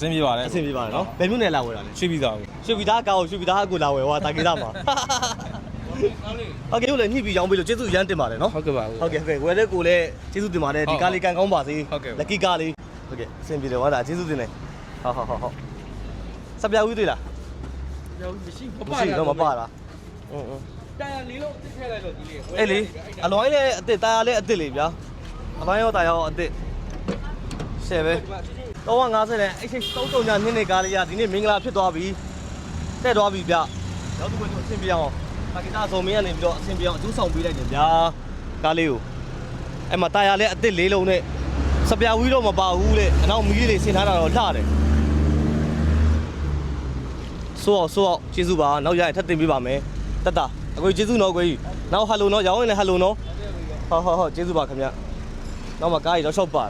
အဆင်ပြေပါတယ်အဆင်ပြေပါတယ်နော်ဘယ်မျိုးနဲ့လာဝယ်တာလဲ ရွှေပြည်သား ရွှေပြည်သားကောက်ရွှေပြည်သားအကူလာဝယ်ဟောတာကိစ္စမှာဟုတ်ကဲ့လို့လည်းညှိပြီးရောင်းပေးလို့ကျေးဇူးရမ်းတင်ပါတယ်နော် ဟုတ်ကဲ့ပါ ဟုတ်ကဲ့ဝယ်တဲ့ကိုလည်းကျေးဇူးတင်ပါတယ်ဒီကားလေးကန်ကောင်းပါစေ ဟုတ်ကဲ့ လက်ကီကားလေးဟုတ်ကဲ့အဆင်ပြေတယ်ဟောတာကျေးဇူးတင်တယ်ဟုတ်စပြဝီးတွေ့လား မရှိ တော့မပါလားတာယာလေးလို့တစ်ထည့်လိုက်တော့ဒီလေး အေးလေအလွိုင်းလည်းအစ်စ်တာယာလည်းအစ်စ်လေဗျာအပိုင်းရောတာရောအစ်စ်ရှယ်ပဲ350နဲ့အဲ့3တုံညာနှစ်ကားလေးရဒီနေ့မင်္ဂလာဖြစ်သွားပြီတက်သွားပြီဗျနောက်တစ်ခုအဆင်ပြေအောင်ပါကီတာအစုံမင်းကနေပြီးတော့အဆင်ပြေအောင်အကျိုးဆောင်ပေးလိုက်တယ်ဗျာကားလေးကိုအဲ့မှာတာယာလည်းအစ်စ်လေးလုံးနဲ့စပြဝီးတော့မပါဘူးလေအနောက်မီးလေးဆင်ထားတာတော့လှတယ်ဆိုတော့ကျေးဇူးပါနောက်ရရင်ထပ်တင်ပေးပါမယ်တက်တာအကိုကျေးဇူးနော်ကိုကြီးနောက်ဟယ်လိုနော်ရောင်းရင်လည်းဟယ်လိုနော်ဟုတ်ကျေးဇူးပါခင်ဗျနောက်မှာကားကြီးတော့ရှော့ပါ